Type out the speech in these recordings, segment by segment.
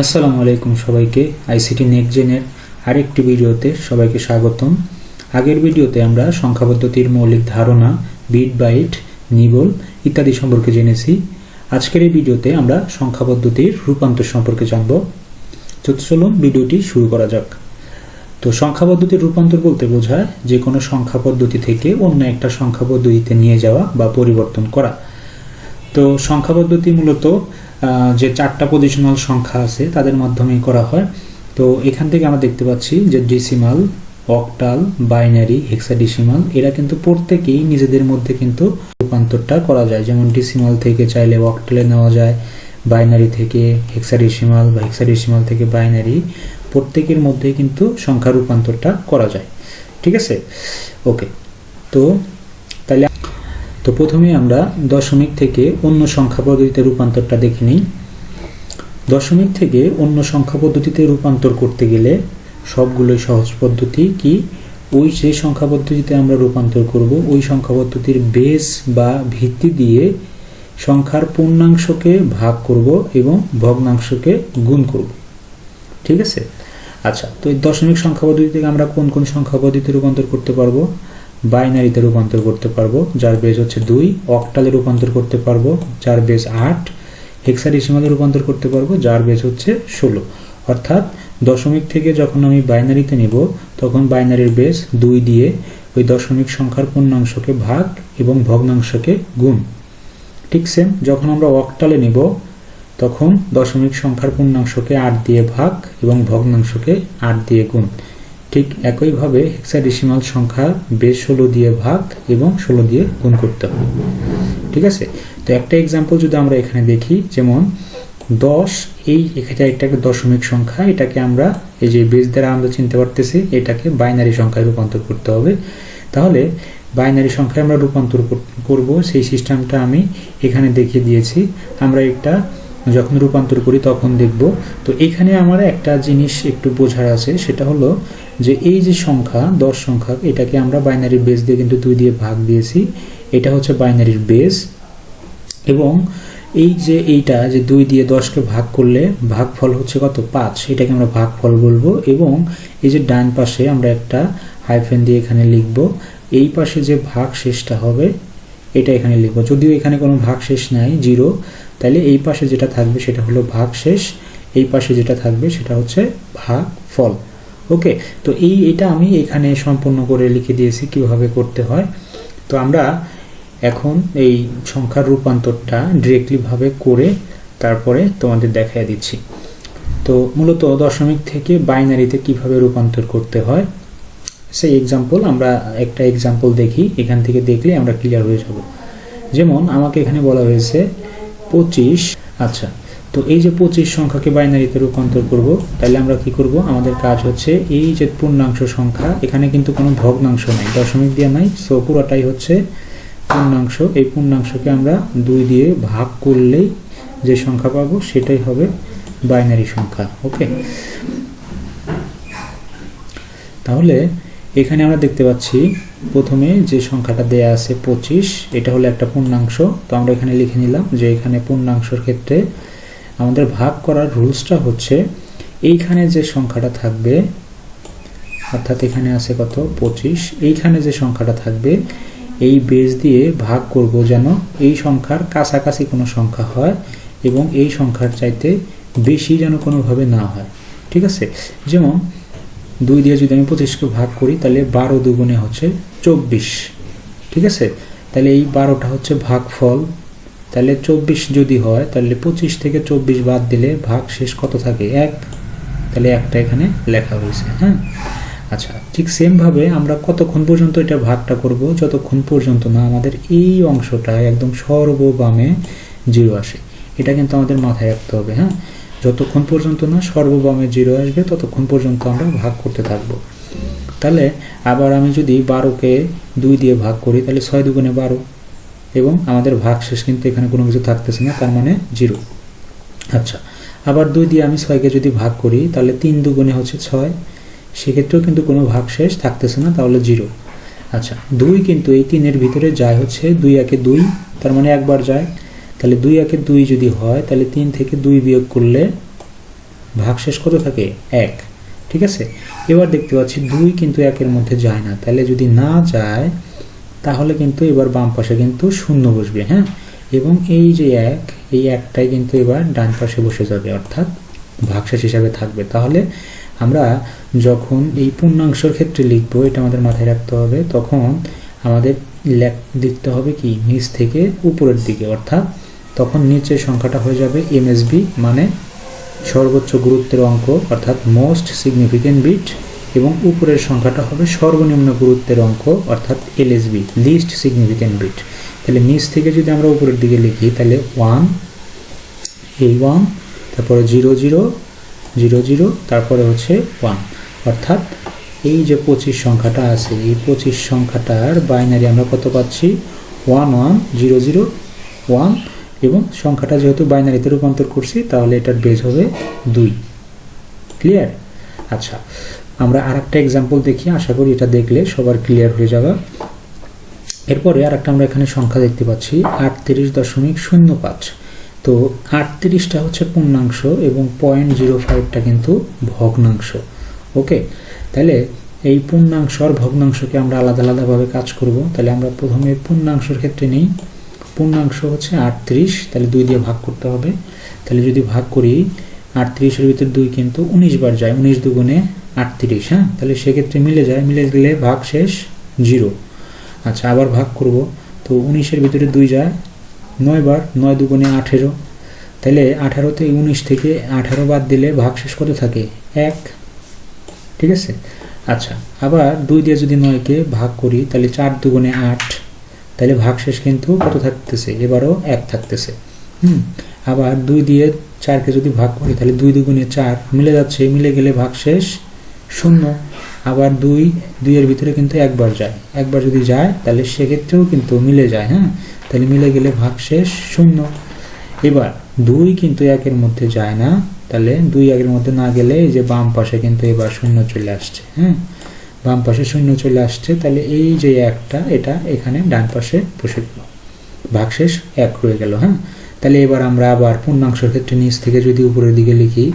আসসালামু আলাইকুম সবাইকে আইসিটি নেক্সট জেনের আরেকটি ভিডিওতে সবাইকে স্বাগতম। আগের ভিডিওতে আমরা সংখ্যা পদ্ধতির মৌলিক ধারণা, বিট বাইট, নিবল ইত্যাদি সম্পর্কে জেনেছি। আজকের এই ভিডিওতে আমরা সংখ্যা পদ্ধতির রূপান্তর সম্পর্কে জানব। তো চলুন ভিডিওটি শুরু করা যাক। তো সংখ্যা পদ্ধতির রূপান্তর বলতে বোঝায় যে কোনো সংখ্যা পদ্ধতি থেকে অন্য একটা সংখ্যা পদ্ধতিতে নিয়ে যাওয়া বা পরিবর্তন করা। তো সংখ্যা পদ্ধতি মূলত যে চারটা পজিশনাল সংখ্যা আছে তাদের মাধ্যমেই করা হয়। তো এখান থেকে আমরা দেখতে পাচ্ছি যে ডেসিমাল, অক্টাল, বাইনারি, হেক্সাডেসিমাল এরা কিন্তু প্রত্যেকেই নিজেদের মধ্যে কিন্তু রূপান্তরটা করা যায়। যেমন ডেসিমাল থেকে চাইলে অক্টালে নেওয়া যায়, বাইনারি থেকে হেক্সাডেসিমাল বা হেক্সাডেসিমাল থেকে বাইনারি, প্রত্যেকের মধ্যে কিন্তু সংখ্যা রূপান্তরটা করা যায়। ঠিক আছে, ওকে। তো প্রথমে আমরা দশমিক থেকে অন্য সংখ্যা পদ্ধতিতে রূপান্তরটা দেখে নিই। দশমিক থেকে অন্য সংখ্যা পদ্ধতিতে রূপান্তর করতে গেলে সবগুলোই সহজ পদ্ধতি। কি, ওই যে সংখ্যা পদ্ধতিতে আমরা রূপান্তর করব ওই সংখ্যা পদ্ধতির বেস বা ভিত্তি দিয়ে সংখ্যার পূর্ণাংশকে ভাগ করব এবং ভগ্নাংশকে গুণ করব। ঠিক আছে, আচ্ছা। তো এই দশমিক সংখ্যা পদ্ধতি থেকে আমরা কোন কোন সংখ্যা পদ্ধতিতে রূপান্তর করতে পারবো? বাইনারিতে রূপান্তর করতে পারবো, যার বেস হচ্ছে 2, অক্টালে রূপান্তর করতে পারবো, যার বেস 8, হেক্সাডেসিমালে রূপান্তর করতে পারবো, যার বেস হচ্ছে 16। অর্থাৎ দশমিক থেকে যখন আমি বাইনারিতে নিব তখন বাইনারির বেস 2 দিয়ে ওই দশমিক সংখ্যার পূর্ণাংশকে ভাগ এবং ভগ্নাংশকে গুণ। ঠিক সেম যখন আমরা অক্টালে নিব তখন দশমিক সংখ্যার পূর্ণাংশকে 8 দিয়ে ভাগ এবং ভগ্নাংশকে 8 দিয়ে গুণ। ঠিক একইভাবে হেক্সাডেসিমাল সংখ্যা বেস 16 দিয়ে ভাগ এবং 16 দিয়ে গুণ করতে হবে। ঠিক আছে, তো একটা এক্সাম্পল যদি আমরা এখানে দেখি, যেমন 10, এখানে একটা দশমিক সংখ্যা, এটাকে আমরা এই যে বেস দ্বারা আমরা চিনতে পারতেছি এটাকে বাইনারি সংখ্যায় রূপান্তর করতে হবে। তাহলে বাইনারি সংখ্যায় আমরা রূপান্তর করব সেই সিস্টেমটা আমি এখানে দেখিয়ে দিয়েছি। আমরা একটা যখন রূপান্তর করি তখন দেখব। তো এখানে আমার একটা জিনিস একটু বোঝার আছে, সেটা হলো যে এই যে সংখ্যা 10 সংখ্যা, এটাকে আমরা বাইনারির বেস দিয়ে কিন্তু 2 দিয়ে ভাগ দিয়েছি, এটা হচ্ছে বাইনারির বেস। এবং এই যে এইটা যে 2 দিয়ে 10কে ভাগ করলে ভাগফল হচ্ছে কত? 5, এটাকে আমরা ভাগফল বলবো। এবং এই যে ডান পাশে আমরা একটা হাইফেন দিয়ে এখানে লিখব, এই পাশে যে ভাগ শেষটা হবে এটা এখানে লিখব। যদিও এখানে কোনো ভাগ শেষ নাই, 0, তাহলে এই পাশে যেটা থাকবে সেটা হলো ভাগ শেষ, এই পাশে যেটা থাকবে সেটা হচ্ছে ভাগফল। ওকে, তো এটা আমি এখানে সম্পূর্ণ করে লিখে দিয়েছি কিভাবে করতে হয়। তো আমরা এখন এই সংখ্যার রূপান্তরটা ডিরেক্টলি ভাবে করে তারপরে তোমাদের দেখায় দিচ্ছি। তো মূলত দশমিক থেকে বাইনারিতে কিভাবে রূপান্তর করতে হয় সেই এক্সাম্পল আমরা একটা এক্সাম্পল দেখি, এখান থেকে দেখলে আমরা ক্লিয়ার হয়ে যাব। যেমন আমাকে এখানে বলা হয়েছে 25। আচ্ছা, তো এই যে 25 সংখ্যাকে বাইনারিতে রূপান্তর করব, তাহলে আমরা কি করব? আমাদের কাজ হচ্ছে এই যে পূর্ণাংশ সংখ্যা, এখানে কিন্তু কোনো ভগ্নাংশ নাই, দশমিক দিয়ে নাই, সো পুরোটাই হচ্ছে পূর্ণাংশ। এই পূর্ণাংশকে আমরা 2 দিয়ে ভাগ করলেই যে সংখ্যা পাবো সেটাই হবে বাইনারি সংখ্যা। ওকে, তাহলে এখানে আমরা দেখতে পাচ্ছি প্রথমে যে সংখ্যাটা দেয়া আছে 25, এটা হলো একটা পূর্ণাংশ। তো আমরা এখানে লিখে নিলাম যে এখানে পূর্ণাংশের ক্ষেত্রে আমাদের ভাগ করার রুলসটা হচ্ছে এইখানে যে সংখ্যাটা থাকবে, অর্থাৎ এখানে আছে কত? 25, এইখানে যে সংখ্যাটা থাকবে এই বেস দিয়ে ভাগ করব যেন এই সংখ্যার কাছাকাছি কোনো সংখ্যা হয় এবং এই সংখ্যার চাইতে বেশি যেন কোনোভাবে না হয়। ঠিক আছে, যেমন 2 দিয়ে যদি আমি 25কে ভাগ করি তাহলে 12 দুগুণে হচ্ছে 24। ঠিক আছে, তাহলে এই 12টা হচ্ছে ভাগফল। তাহলে 24 যদি হয় তাহলে 25 থেকে 24 বাদ দিলে ভাগ শেষ কত থাকে? 1, তাহলে একটা এখানে লেখা হয়েছে। হ্যাঁ, আচ্ছা, ঠিক সেমভাবে আমরা কতক্ষণ পর্যন্ত এটা ভাগটা করব? যতক্ষণ পর্যন্ত না আমাদের এই অংশটা একদম সর্ববামে 0 আসে। এটা কিন্তু আমাদের মাথায় রাখতে হবে। হ্যাঁ, যতক্ষণ পর্যন্ত না সর্ববামে 0 আসবে ততক্ষণ পর্যন্ত আমরা ভাগ করতে থাকব। তাহলে আবার আমি যদি 12কে 2 দিয়ে ভাগ করি তাহলে 6 দুগুণে 12 এবং আমাদের ভাগ শেষ কিন্তু এখানে কোনো কিছু থাকতেছে না, তার মানে 0। আচ্ছা, আবার 2 দিয়ে আমি 6কে যদি ভাগ করি তাহলে 3 দুগুণে হচ্ছে 6, সেক্ষেত্রেও কিন্তু কোনো ভাগ শেষ থাকতেছে না, তাহলে 0। আচ্ছা, 2 কিন্তু এই 3-এর ভিতরে যায় হচ্ছে 2 একে 2, তার মানে একবার যায়। তাহলে 2 একে 2 যদি হয় তাহলে 3 থেকে 2 বিয়োগ করলে ভাগশেষ কত থাকে 1, ঠিক আছে। এবার দেখতে পাচ্ছি 2 কিন্তু 1-এর মধ্যে যায় না, তাহলে যদি না যায় তাহলে কিন্তু এবার বাম পাশে কিন্তু শূন্য বসবে, হ্যাঁ, এবং এই যে 1, এই 1টাই কিন্তু এবার ডান পাশে বসে যাবে, অর্থাৎ ভাগশেষ হিসাবে থাকবে। তাহলে আমরা যখন এই পূর্ণাংশের ক্ষেত্রে লিখব, এটা আমাদের মাথায় রাখতে হবে, তখন আমাদের লিখতে হবে কি নিচ থেকে উপরের দিকে, অর্থাৎ তখন নিচের সংখ্যাটা হয়ে যাবে এমএসবি, মানে সর্বোচ্চ গুরুত্বের অঙ্ক, অর্থাৎ মোস্ট সিগনিফিকেন্ট বিট, এবং উপরের সংখ্যাটা হবে সর্বনিম্ন গুরুত্বের অঙ্ক, অর্থাৎ এলএসবি, লিস্ট সিগনিফিকেন্ট বিট। তাহলে নিচ থেকে যদি আমরা উপরের দিকে লিখি, তাহলে 1, এই 1, তারপরে 0 0 0 0, তারপরে হচ্ছে 1, অর্থাৎ এই যে 25 সংখ্যাটা আছে, এই 25 সংখ্যাটার বাইনারি আমরা কত পাচ্ছি 1 1 0 0 1, এবং সংখ্যাটা যেহেতু বাইনারিতে রূপান্তর করছি তাহলে এটার বেজ হবে 2। ক্লিয়ার? আচ্ছা, আমরা আরেকটা एग्जांपल দেখি, আশা করি এটা দেখলে সবার ক্লিয়ার হয়ে যাবে। এরপরে আরেকটা আমরা এখানে সংখ্যা দেখতে পাচ্ছি 38.05। তো 38টা হচ্ছে পূর্ণাংশ এবং 0.05টা কিন্তু ভগ্নাংশ। ওকে, তাহলে এই পূর্ণাংশ আর ভগ্নাংশকে আমরা আলাদা আলাদাভাবে কাজ করব। তাহলে আমরা প্রথমে পূর্ণাংশের ক্ষেত্রে নেই, পূর্ণাংশ হচ্ছে 38, তাহলে 2 দিয়ে ভাগ করতে হবে। তাহলে যদি ভাগ করি 38-এর ভিতর 2 কিন্তু 19 বার যায়, 19 দুগুণে 38, হ্যাঁ, তাহলে সেক্ষেত্রে মিলে যায়, মিলে গেলে ভাগ শেষ 0। আচ্ছা, আবার ভাগ করব, তো 19-এর ভিতরে 2 যায় 9 বার, 9 দুগুণে 18, তাহলে 18-তে 19 থেকে 18 বাদ দিলে ভাগ শেষ কত থাকে 1, ঠিক আছে। আচ্ছা, আবার 2 দিয়ে যদি 9-কে ভাগ করি তাহলে 4 দুগুণে 8, তাহলে ভাগশেষ কিন্তু কত থাকতেছে এবারও 1 থাকতেছে। আবার 2 দিয়ে 4-কে যদি ভাগ করি তাহলে 2 দুগুণে 4 মিলে যাচ্ছে, মিলে গেলে ভাগশেষ 0। আবার 2 এর ভিতরে কিন্তু একবার যায়, একবার যদি যায় তাহলে সেক্ষেত্রেও কিন্তু মিলে যায়, হ্যাঁ, তাহলে মিলে গেলে ভাগশেষ 0। এবার 2 কিন্তু 1-এর মধ্যে যায় না, তাহলে 2 1-এর মধ্যে না গেলে এই যে বাম পাশে কিন্তু এবার 0 চলে আসছে, হ্যাঁ, বাম পাশে 0 চলে আসছে, তাহলে এই যে 1টা এটা এখানে ডান পাশে বসে গেল, ভাগশেষ 1 হয়ে গেল, হ্যাঁ। তাহলে এবার আমরা আবার পূর্ণাংশের ক্ষেত্রে নিচ থেকে যদি উপরের দিকে লিখি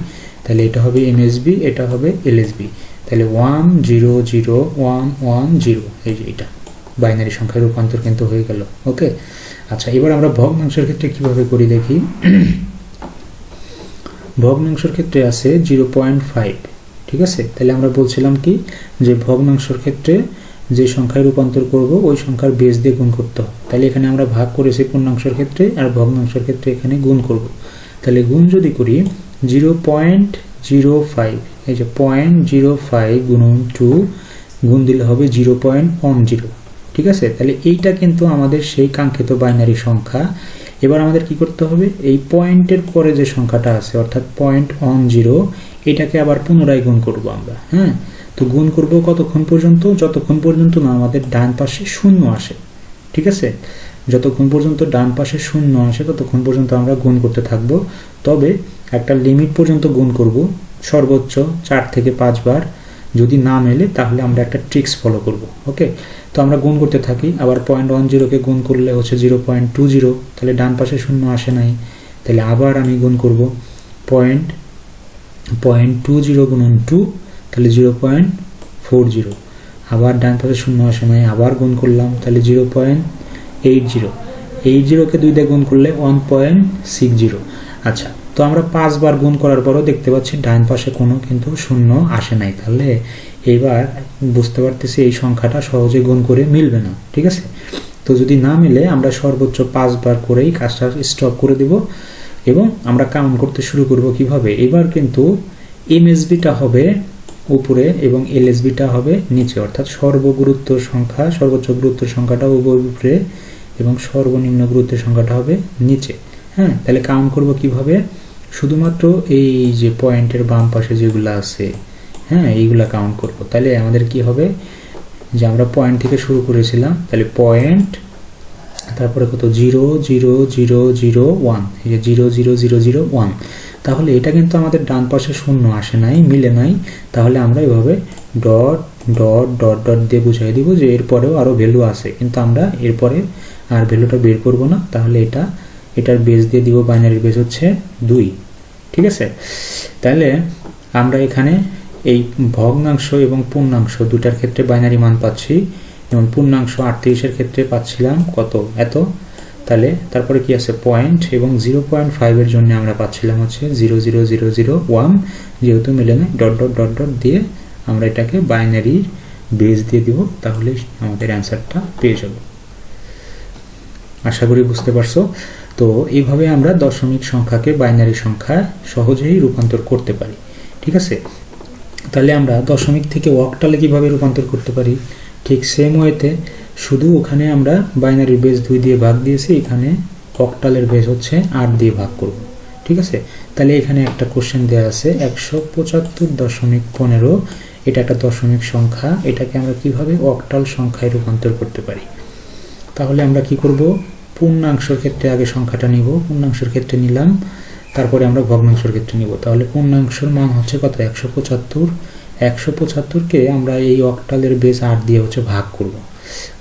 তাহলে এটা হবে এমএসবি, এটা হবে এলএসবি, তাহলে 1 0 0 1 1 0, এই যে এটা বাইনারি সংখ্যার রূপান্তর কিন্তু হয়ে গেল। ওকে, আচ্ছা, এবার আমরা ভগ্নাংশের ক্ষেত্রে কিভাবে করি দেখি। ভগ্নাংশের ক্ষেত্রে আছে 0.5, ঠিক আছে। তাহলে আমরা বলছিলাম কি যে ভগ্নাংশের ক্ষেত্রে যে সংখ্যায় রূপান্তর করব ওই সংখ্যার বেজ দিয়ে গুণ করতে হবে। তাহলে এখানে আমরা ভাগ করেছি পূর্ণাংশের ক্ষেত্রে, আর ভগ্নাংশের ক্ষেত্রে এখানে গুণ করব। তাহলে গুণ যদি করি 0.05, এই যে 0.05 গুণন 2 গুণ দিলে হবে 0.10, ঠিক আছে। তাহলে এইটা কিন্তু আমাদের সেই কাঙ্ক্ষিত বাইনারি সংখ্যা। এবার আমাদের কি করতে হবে, এই পয়েন্টের পরে যে সংখ্যাটা আছে অর্থাৎ 0.10, এটাকে আবার পুনরায় গুণ করব আমরা, হ্যাঁ। তো গুণ করব কতক্ষণ পর্যন্ত, যতক্ষণ পর্যন্ত না আমাদের ডান পাশে 0 আসে, ঠিক আছে। যতক্ষণ পর্যন্ত ডান পাশে 0 আসে ততক্ষণ পর্যন্ত আমরা গুণ করতে থাকব। তবে একটা লিমিট পর্যন্ত গুণ করব, সর্বোচ্চ 4 থেকে 5 বার। যদি না মেলে তাহলে আমরা একটা ট্রিক্স ফলো করব। ওকে, তো আমরা গুণ করতে থাকি। আবার 0.10-কে গুণ করলে হচ্ছে 0.20, তাহলে ডান পাশে 0 আসে নাই, তাহলে আবার আমি গুণ করব 0.20 গুণন 2, তাহলে 0.40। আবার ডান পাশে 0 আসে নাই, আবার গুণ করলাম, তাহলে 0.80। 80-কে 2 দিয়ে গুণ করলে 1.60। আচ্ছা, তো আমরা 5 বার গুণ করার পরও দেখতে পাচ্ছি ডান পাশে কোনো কিন্তু 0 আসে নাই। তাহলে এবার বুঝতে পারতেছি এই সংখ্যাটা সহজে গুণ করে মিলবে না, ঠিক আছে। তো যদি না মিলে আমরা সর্বোচ্চ 5 বার করেই কাজটা স্টপ করে দেব এবং আমরা কাউন্ট করতে শুরু করব কিভাবে। এবার কিন্তু এমএসবিটা হবে উপরে এবং এলএসবিটা হবে নিচে, অর্থাৎ সর্বগুরুত্ব সংখ্যা, সর্বোচ্চ গুরুত্বের সংখ্যাটা উপরে এবং সর্বনিম্ন গুরুত্বের সংখ্যাটা হবে নিচে, হ্যাঁ। তাহলে কাউন্ট করব কিভাবে, শুধুমাত্র এই যে পয়েন্টের বাম পাশে যেগুলো আছে, হ্যাঁ, এইগুলা কাউন্ট করব। তাহলে আমাদের কি হবে, যে আমরা পয়েন্ট থেকে শুরু করেছিলাম, তাহলে পয়েন্ট, তারপরে কত 0 0 0 0 1, এই যে 0 0 0 0 1। তাহলে এটা কিন্তু আমাদের ডান পাশে 0 আসে নাই, মিলে নাই। তাহলে আমরা এভাবে ডট ডট ডট ডট দিয়ে বুঝিয়ে দিব যে এরপরেও আরো ভ্যালু আছে, কিন্তু আমরা এরপরে আর ভ্যালুটা বের করব না। তাহলে এটার বেস দিয়ে দিব, বাইনারির বেস হচ্ছে 2, ঠিক আছে। তাহলে আমরা এখানে এই ভগ্নাংশ এবং পূর্ণাংশ দুটার ক্ষেত্রে বাইনারি মান পাচ্ছি। যেমন পূর্ণাংশ 38-এর ক্ষেত্রে পাচ্ছিলাম কত, এত। তাহলে তারপরে কি আছে পয়েন্ট, এবং 0.5 এর জন্য আমরা পাচ্ছিলাম হচ্ছে 0.0001। যেহেতু মিলে না, ডট ডট ডট ডট দিয়ে আমরা এটাকে বাইনারি বেস দিয়ে দিব, তাহলে আমাদের অ্যান্সারটা পেয়ে যাব। আশা করি বুঝতে পারছো। তো এইভাবে আমরা দশমিক সংখ্যাকে বাইনারি সংখ্যায় সহজেই রূপান্তর করতে পারি। ঠিক আছে, তাহলে আমরা দশমিক থেকে অক্টালে কিভাবে রূপান্তর করতে পারি? ঠিক সেম ওয়েতে, শুধু ওখানে আমরা বাইনারি বেস 2 দিয়ে ভাগ দিয়েছি, এখানে অক্টালের বেস হচ্ছে 8 দিয়ে ভাগ করব। ঠিক আছে, তাহলে এখানে একটা কোশ্চেন দেওয়া আছে 175.15। এটা একটা দশমিক সংখ্যা, এটাকে আমরা কিভাবে অক্টাল সংখ্যায় রূপান্তর করতে পারি? তাহলে আমরা কি করব, পূর্ণাংশের ক্ষেত্রে আগে সংখ্যাটা নিব, পূর্ণাংশের ক্ষেত্রে নিলাম, তারপরে আমরা ভগ্নাংশের ক্ষেত্রে নিব। তাহলে পূর্ণাংশের মান হচ্ছে কত, 175। 175কে আমরা এই অক্টালের বেস 8 দিয়ে হচ্ছে ভাগ করব।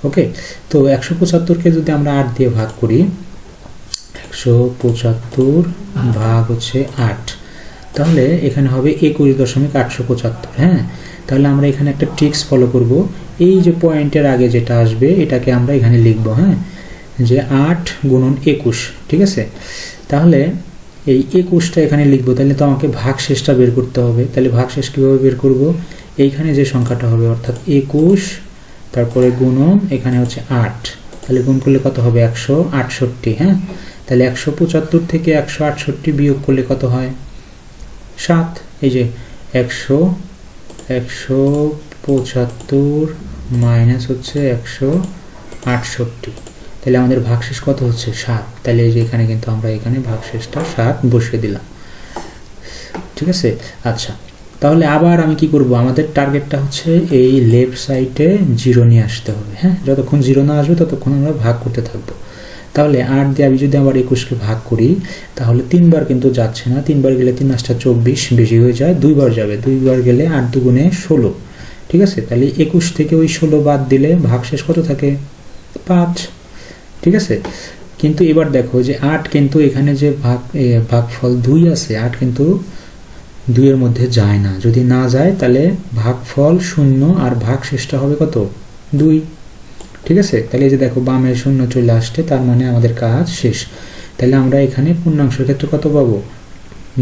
ওকে, তো 175কে যদি আমরা 8 দিয়ে ভাগ করি, 175 ভাগ হচ্ছে 8, তাহলে এখানে হবে 21.875। হ্যাঁ, তাহলে আমরা এখানে একটা ট্রিক্স ফলো করব। এই যে পয়েন্টের আগে যেটা আসবে এটাকে আমরা এখানে লিখব। হ্যাঁ, যে 8 গুণন 21। ঠিক আছে, তাহলে এই 21টা এখানে লিখবো। তাহলে তো আমাকে ভাগশেষটা বের করতে হবে। তাহলে ভাগশেষ কীভাবে বের করব? এইখানে যে সংখ্যাটা হবে অর্থাৎ 21, তারপরে গুণন এখানে হচ্ছে 8, তাহলে গুণ করলে কত হবে, 168। হ্যাঁ, তাহলে 175 থেকে 168 বিয়োগ করলে কত হয়, 7। এই যে 175 মাইনাস হচ্ছে 168, তাহলে আমাদের ভাগশেষ কত হচ্ছে, 7। তাহলে এই যে এখানে কিন্তু আমরা এখানে ভাগশেষটা 7 বসিয়ে দিলাম। ঠিক আছে, আচ্ছা, তাহলে আবার আমি কি করব, আমাদের টার্গেটটা হচ্ছে এই লেফট সাইডে 0 নিয়ে আসতে হবে। হ্যাঁ, যতক্ষণ 0 না আসবে ততক্ষণ আমরা ভাগ করতে থাকবো। তাহলে 8 দিয়ে আমি যদি আবার 21কে ভাগ করি, তাহলে 3 বার কিন্তু যাচ্ছে না, 3 বার গেলে 3 8 24 বেশি হয়ে যায়, 2 বার যাবে, 2 বার গেলে 8 দুগুণে 16। ঠিক আছে, তাহলে 21 থেকে ওই 16 বাদ দিলে ভাগশেষ কত থাকে, 5। ঠিক আছে, কিন্তু এবার দেখো যে 8 কিন্তু এখানে যে ভাগফল 2 আছে, 8 কিন্তু 2 এর মধ্যে যায় না। যদি না যায় তাহলে ভাগফল 0 আর ভাগশেষটা হবে কত, 2। ঠিক আছে, তাহলে এই যে দেখো বামে 0 চলে আসছে, তার মানে আমাদের কাজ শেষ। তাহলে আমরা এখানে পূর্ণাংশের ক্ষেত্রে কত পাবো,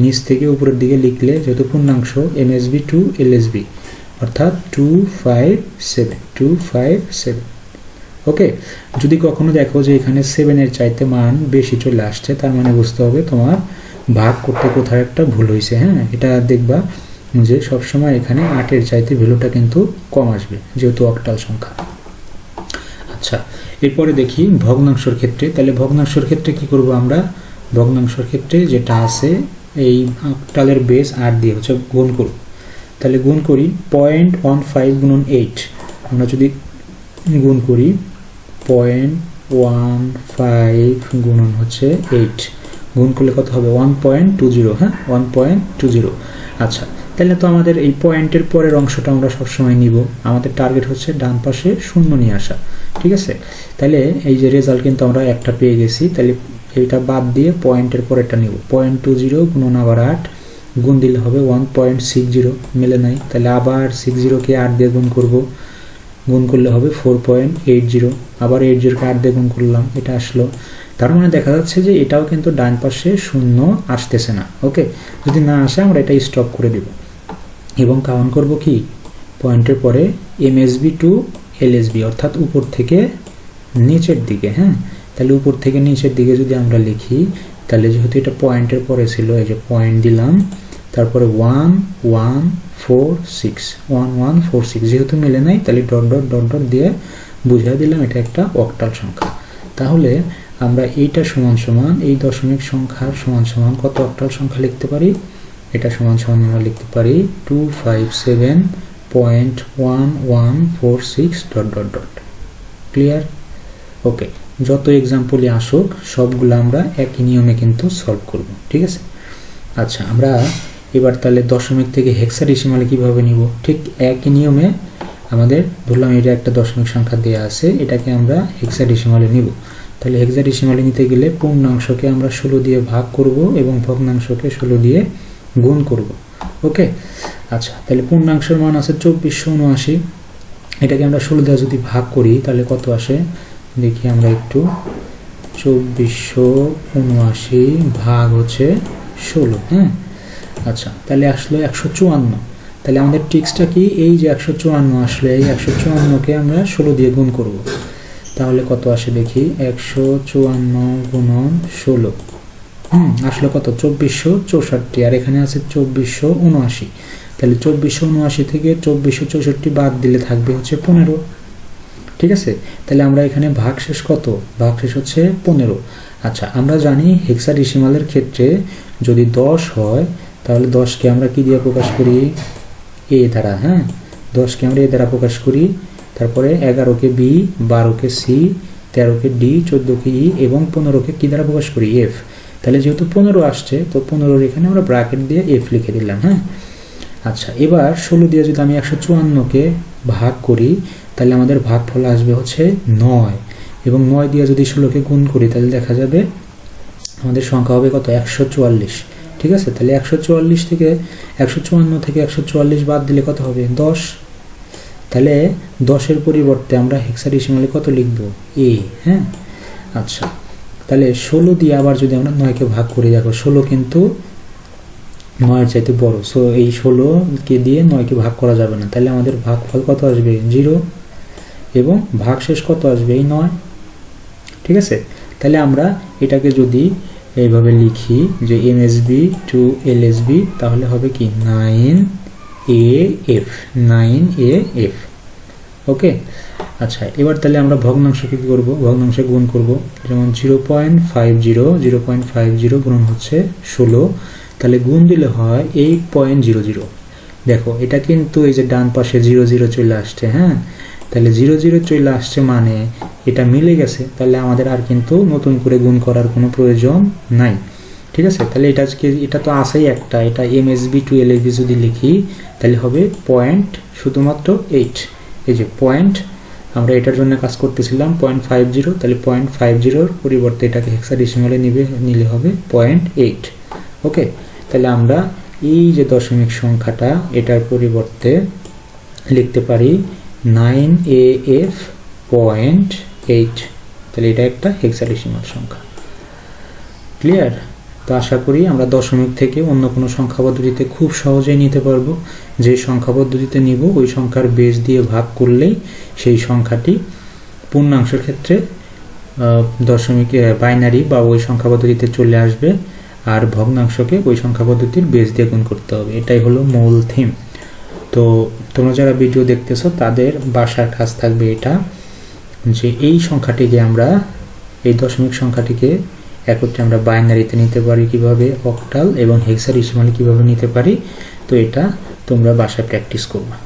নিচ থেকে উপরের দিকে লিখলে, যেহেতু পূর্ণাংশ MSB টু LSB অর্থাৎ 257। ওকে, যদি কখনো দেখো যে এখানে 7 এর চাইতে মান বেশি চলে আসছে, তার মানে বুঝতে হবে তোমার ভাগ করতে কোথাও একটা ভুল হয়েছে। হ্যাঁ, এটা দেখবা যে সবসময় এখানে 8 এর চাইতে ভ্যালুটা কিন্তু কম আসবে, যেহেতু অক্টাল সংখ্যা। আচ্ছা, এরপরে দেখি ভগ্নাংশের ক্ষেত্রে। তাহলে ভগ্নাংশের ক্ষেত্রে কি করব আমরা, ভগ্নাংশের ক্ষেত্রে যেটা আছে এই অক্টালের বেস 8 দিয়ে হচ্ছে গুণ করব। তাহলে গুণ করি 0.15 গুণন 8, আমরা যদি গুণ করি 0.15 গুণন হচ্ছে 8, গুণ করলে কত হবে, 1.20। হ্যাঁ, 1.20। আচ্ছা, তাহলে তো আমাদের এই পয়েন্টের পরের অংশটা আমরা সবসময় নিব, আমাদের টার্গেট হচ্ছে ডান পাশে 0 নিয়ে আসা। ঠিক আছে, তাহলে এই যে রেজাল্ট কিন্তু আমরা একটা পেয়ে গেছি, তাহলে এইটা বাদ দিয়ে পয়েন্টের পরেরটা নিব। 0.20 গুণন আবার 8, গুণ দিলে হবে 1.60, মেলে নাই, তাহলে আবার 60কে 8 দিয়ে গুণ করব, গুণ করলে হবে 4.80, আবার 80কে 8 দিয়ে গুণ করলাম, এটা আসলো। তার মানে দেখা যাচ্ছে যে এটাও কিন্তু ডান পাশে 0 আসতেছে না। ওকে, যদি না আসে আমরা এটা স্টপ করে দিব এবং কাউন্ট করব কি, পয়েন্টের পরে MSB টু LSB অর্থাৎ উপর থেকে নিচের দিকে। হ্যাঁ, তাহলে উপর থেকে নিচের দিকে যদি আমরা লিখি, তাহলে যেহেতু এটা পয়েন্টের পরে ছিল, এই যে পয়েন্ট দিলাম, তারপরে 1146 যেহেতু মিলে নাই, তাহলে ডট ডট ডট ডট দিয়ে বুঝিয়ে দিলাম এটা একটা অক্টাল সংখ্যা। তাহলে আমরা এইটা সমান সমান এই দশমিক সংখ্যার সমান সমান কত অক্টাল সংখ্যা লিখতে পারি, এটা সমান সমান আমরা লিখতে পারি 257.1146 ডট ডট ডট। ক্লিয়ার? ওকে, যত এক্সাম্পলই আসুক সবগুলো আমরা একই নিয়মে কিন্তু সলভ করব। ঠিক আছে, আচ্ছা, আমরা এবার তাহলে দশমিক থেকে হেক্সাডেসিমালে কিভাবে নিব, ঠিক একই নিয়মে আমাদের ধরলাম এটা একটা দশমিক সংখ্যা দেওয়া আছে, এটাকে আমরা হেক্সাডেসিমালে নিব। তাহলে হেক্সাডেসিমালে নিতে গেলে পূর্ণাংশকে আমরা 16 দিয়ে ভাগ করব এবং ভগ্নাংশকে 16 দিয়ে গুণ করব। ওকে, আচ্ছা, তাহলে পূর্ণাংশের মান আছে 2479। এটাকে আমরা 16 দিয়ে যদি ভাগ করি তাহলে কত আসে দেখি আমরা একটু। 2479 ভাগ হচ্ছে 16। হ্যাঁ, আচ্ছা, তাহলে আসলো 154। তাহলে আমাদের ট্রিক্সটা কি, এই যে 154 আসলে এই 154কে আমরা 16 দিয়ে গুণ করব। তাহলে কত আসে দেখি, 154 গুণন 16 আসলে কত, 2464। আর এখানে আছে 2479। তাহলে 2479 থেকে 2464 বাদ দিলে থাকবে হচ্ছে 15। ঠিক আছে, তাহলে আমরা এখানে ভাগশেষ কত, ভাগশেষ হচ্ছে 15। আচ্ছা, আমরা জানি হেক্সাডেসিমালের ক্ষেত্রে যদি 10 হয় তাহলে 10কে আমরা কি দিয়ে প্রকাশ করি, এ দ্বারা। হ্যাঁ, 10কে আমরা এ দ্বারা প্রকাশ করি। তারপরে 11কে বি, 12কে সি, 13কে ডি, 14কে ই এবং 15কে কি দ্বারা প্রকাশ করি, এফ। তাহলে যেহেতু 15 আসছে তো 15-র এখানে আমরা ব্র্যাকেট দিয়ে এফ লিখে দিলাম। হ্যাঁ, আচ্ছা, এবার 16 দিয়ে যদি আমি 154কে ভাগ করি তাহলে আমাদের ভাগফল আসবে হচ্ছে 9 এবং 9 দিয়ে যদি 16কে গুণ করি তাহলে দেখা যাবে আমাদের সংখ্যা হবে কত, 144। ঠিক আছে, তাহলে 144 থেকে 154 থেকে 144 বাদ দিলে কত হবে, 10। তাহলে 10-এর পরিবর্তে আমরা হেক্সাডেসিমালে কত লিখব, এ। হ্যাঁ, আচ্ছা, তাহলে 16 দিয়ে আবার যদি আমরা 9কে ভাগ করি, দেখো 16 কিন্তু 9-এর চাইতে বড়, সো এই 16কে দিয়ে 9কে ভাগ করা যাবে না। তাহলে আমাদের ভাগফল কত আসবে, 0 এবং ভাগশেষ কত আসবে, এই 9। ঠিক আছে, তাহলে আমরা এটাকে যদি এইভাবে লিখি যে এমএসবি টু এলএসবি তাহলে হবে কি 9AF 9AF। ওকে, আচ্ছা, এবার তাহলে আমরা ভগ্নাংশকে কি করব, ভগ্নাংশে গুণ করব। যেমন 0.50 গুণন হচ্ছে 16, তাহলে গুণ দিলে হয় 8.00। দেখো এটা কিন্তু এই যে ডান পাশে 00 চলে আসছে। হ্যাঁ, তাহলে 00 চলে আসছে মানে এটা মিলে গেছে, তাহলে আমাদের আর কিন্তু নতুন করে গুণ করার কোনো প্রয়োজন নাই। ঠিক আছে, তাহলে এটা তো আসেই একটা, এটা এমএসবি টু এলএসবি যদি লিখি তাহলে হবে পয়েন্ট শুধুমাত্র 8। এই যে পয়েন্ট, আমরা এটার জন্য কাজ করতেছিলাম 0.50, তাহলে 0.50-র পরিবর্তে এটাকে হেক্সাডেসিমালে নিলে হবে 0.8। ওকে, তাহলে আমরা এই যে দশমিক সংখ্যাটা এটার পরিবর্তে লিখতে পারি 9AF.8। তাহলে এটা একটা হেক্সাডেসিমাল সংখ্যা। ক্লিয়ার? তো আশা করি আমরা দশমিক থেকে অন্য কোনো সংখ্যা পদ্ধতিতে খুব সহজেই নিতে পারবো। যে সংখ্যা পদ্ধতিতে নিব ওই সংখ্যার বেস দিয়ে ভাগ করলেই সেই সংখ্যাটি পূর্ণাংশের ক্ষেত্রে দশমিক বাইনারি বা ওই সংখ্যা পদ্ধতিতে চলে আসবে, আর ভগ্নাংশকে ওই সংখ্যা পদ্ধতির বেস দিয়ে গুণ করতে হবে। এটাই হলো মূল থিম। তো তোমরা যারা ভিডিও দেখতেছো তাদের বাসার কাজ থাকবে এটা, যে এই সংখ্যাটিকে আমরা, এই দশমিক সংখ্যাটিকে একত্রে আমরা বাইনারিতে নিতে পারি কিভাবে, অক্টাল এবং হেক্সাডেসিমালে কিভাবে নিতে পারি। তো এটা তোমরা বাসায় প্র্যাকটিস করবে।